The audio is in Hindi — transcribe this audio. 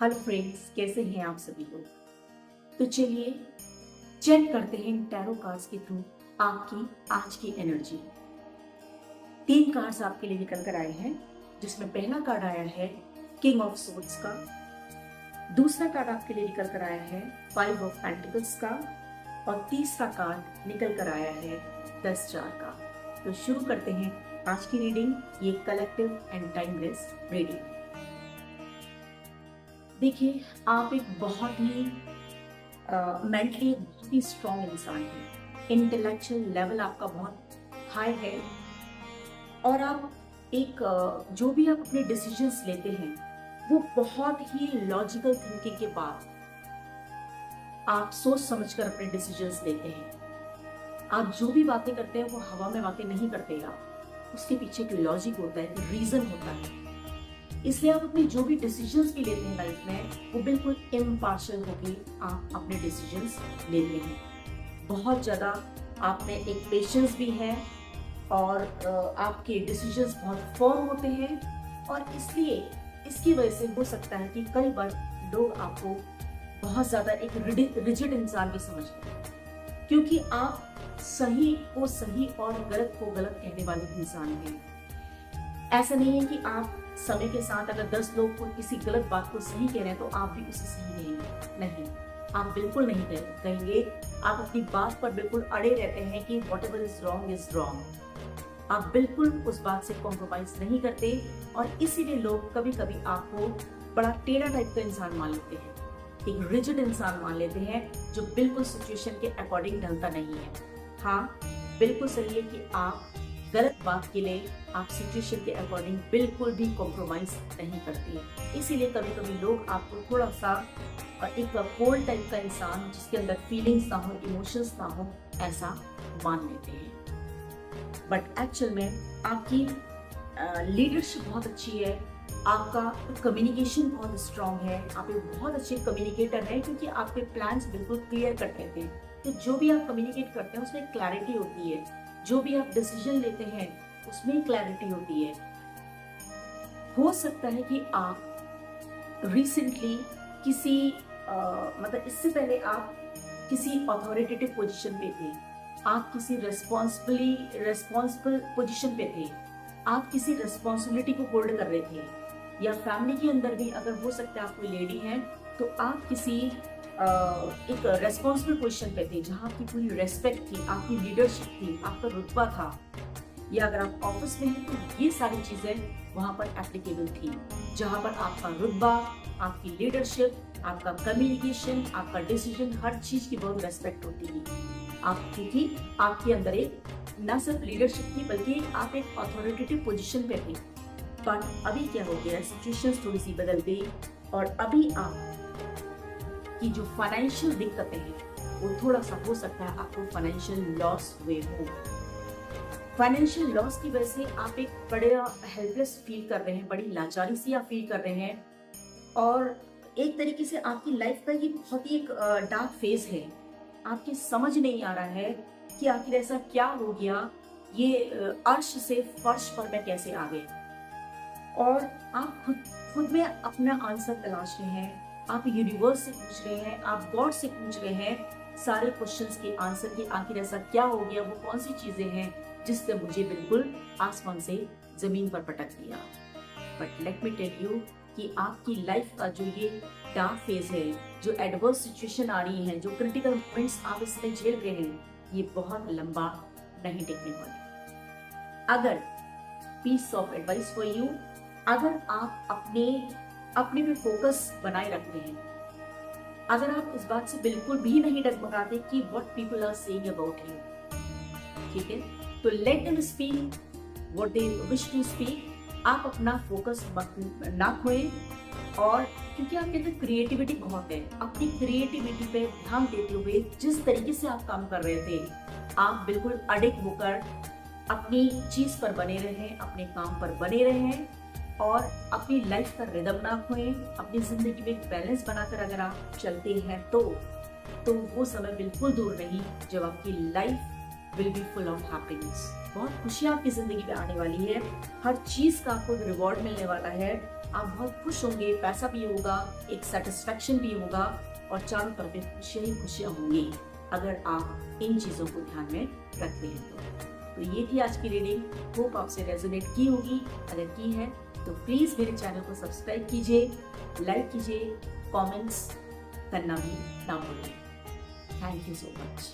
हेलो फ्रेंड्स, कैसे हैं आप सभी लोग। तो चलिए चेक करते हैं टैरो कार्ड्स के थ्रू आपकी आज की एनर्जी। 3 कार्ड्स आपके लिए निकल कर आए हैं, जिसमें पहला कार्ड आया है किंग ऑफ सोर्ड्स का, दूसरा कार्ड आपके लिए निकल कर आया है 5 ऑफ पेंटिकल्स का, और तीसरा कार्ड निकल कर आया है 10 स्टार का। तो शुरू करते हैं आज की रीडिंग, ये कलेक्टिव एंड टाइमलेस रीडिंग। देखिए, आप एक बहुत ही मेंटली बहुत ही स्ट्रॉन्ग इंसान हैं। इंटेलेक्चुअल लेवल आपका बहुत हाई है और आप एक जो भी आप अपने डिसीजंस लेते हैं वो बहुत ही लॉजिकल थिंकिंग के बाद आप सोच समझकर अपने डिसीजंस लेते हैं। आप जो भी बातें करते हैं वो हवा में बातें नहीं करते आप, उसके पीछे एक लॉजिक होता है, एक रीजन होता है। इसलिए आप अपने जो भी डिसीजंस भी लेते हैं लाइफ में वो बिल्कुल इम्पार्शियल होकर आप अपने डिसीजंस लेते हैं। बहुत ज़्यादा आप में एक पेशेंस भी है और आपके डिसीजंस बहुत फर्म होते हैं, और इसलिए इसकी वजह से हो सकता है कि कई बार लोग आपको बहुत ज़्यादा एक रिजिड इंसान भी समझते हैं, क्योंकि आप सही को सही और गलत को गलत कहने वाले इंसान हैं। ऐसा नहीं है कि आप समय के साथ अगर 10 लोग को किसी गलत बात को सही कह रहे हैं तो आप भी उसे सही कहेंगे, नहीं, आप बिल्कुल नहीं कहेंगे। आप अपनी बात पर बिल्कुल अड़े रहते हैं कि वॉट एवर इज रॉन्ग। आप बिल्कुल उस बात से कॉम्प्रोमाइज नहीं करते, और इसीलिए लोग कभी कभी आपको बड़ा टेढ़ा टाइप का इंसान मान लेते हैं, एक रिजिड इंसान मान लेते हैं जो बिल्कुल सिचुएशन के अकॉर्डिंग ढलता नहीं है। हाँ, बिल्कुल सही है कि आप गलत बात के लिए आप सिचुएशन के अकॉर्डिंग बिल्कुल भी कॉम्प्रोमाइज नहीं करती है। इसीलिए कभी कभी लोग आपको थोड़ा सा एक कोल्ड टाइप का इंसान जिसके अंदर फीलिंग्स ना हो, इमोशंस ना हो, ऐसा मान लेते हैं। बट एक्चुअल में आपकी लीडरशिप बहुत अच्छी है, आपका कम्युनिकेशन बहुत स्ट्रांग है, आप एक बहुत अच्छे कम्युनिकेटर हैं, क्योंकि आपके प्लान्स बिल्कुल क्लियर कट रहते हैं। तो जो भी आप कम्युनिकेट करते हैं उसमें क्लैरिटी होती है, जो भी आप डिसीजन लेते हैं उसमें क्लैरिटी होती है। हो सकता है कि आप रिसेंटली किसी मतलब इससे पहले आप किसी अथॉरिटेटिव पोजीशन पे थे, आप किसी रिस्पॉन्सिबल पोजीशन पे थे, आप किसी रिस्पॉन्सिबिलिटी को होल्ड कर रहे थे, या फैमिली के अंदर भी अगर हो सकता है आप कोई लेडी हैं तो आप किसी एक रेस्पॉन्सिबल पोजीशन पे थे जहाँ आपकी पूरी रेस्पेक्ट थी, आपकी लीडरशिप थी, आपका रुतबा था, या अगर आप ऑफिस में हैं तो ये सारी चीजें वहां पर एप्लीकेबल थी, जहां पर आपका रुतबा, आपकी लीडरशिप, आपका कम्युनिकेशन, आपका डिसीजन, हर चीज की बहुत रेस्पेक्ट होती थी। आप क्योंकि आपके अंदर एक न सिर्फ लीडरशिप थी बल्कि आप एक अथॉरिटेटिव पोजीशन पे थे। पर अभी क्या हो गया, सिचुएशंस थोड़ी सी बदल गई, और अभी आप की जो फाइनेंशियल दिक्कतें हैं वो थोड़ा सा हो सकता है आपको फाइनेंशियल लॉस हुए हो। फाइनेंशियल लॉस की वजह से आप एक बड़े हेल्पलेस फील कर रहे हैं, बड़ी लाचारी सी आप फील कर रहे हैं, और एक तरीके से आपकी लाइफ का ये बहुत ही एक डार्क फेज है। आपकी समझ नहीं आ रहा है कि आखिर ऐसा क्या हो गया, ये अर्श से फर्श पर मैं कैसे आ गई, और आप खुद में अपना आंसर तलाश रहे हैं। आप यूनिवर्स से पूछ रहे हैं, आप गॉड से पूछ रहे हैं सारे क्वेश्चंस के आंसर कि आखिर ऐसा क्या हो गया, वो कौन सी चीजें हैं जिसने मुझे बिल्कुल आसमान से जमीन पर पटक दिया। But let me tell you कि आपकी लाइफ का जो ये डार्क फेज है, जो एडवर्स सिचुएशन आ रही है, जो क्रिटिकल मोमेंट्स आप इसमें झेल रहे हैं, ये बहुत लंबा नहीं टिकने वाले। अगर piece of advice for you, अगर आप अपने में फोकस बनाए रखते हैं, अगर आप इस बात से बिल्कुल भी नहीं डगमगाते कि what people are saying about you, ठीक है, तो let them speak what they wish to speak. आप अपना फोकस ना खोएं, और क्योंकि आपके अंदर क्रिएटिविटी बहुत है, अपनी क्रिएटिविटी पे ध्यान देते हुए जिस तरीके से आप काम कर रहे थे, आप बिल्कुल अडिग होकर अपनी चीज पर बने रहें, अपने काम पर बने रहें, और अपनी लाइफ का रिदम ना खोएं। अपनी जिंदगी में एक बैलेंस बनाकर अगर आप चलते हैं तो वो समय बिल्कुल दूर नहीं जब आपकी life will be full of happiness. बहुत खुशियां आपकी जिंदगी में आने वाली है, हर चीज का आपको रिवॉर्ड मिलने वाला है, आप बहुत खुश होंगे, पैसा भी होगा, एक सेटिस्फेक्शन भी होगा और चारों तरफ खुशियाँ ही खुशियाँ होंगी अगर आप इन चीज़ों को ध्यान में रखते हैं तो ये थी आज की रीडिंग। होप आपसे रेजोनेट की होगी। अगर की है तो प्लीज़ मेरे चैनल को सब्सक्राइब कीजिए, लाइक कीजिए, कमेंट्स करना भी ना भूलिए। Thank you so much.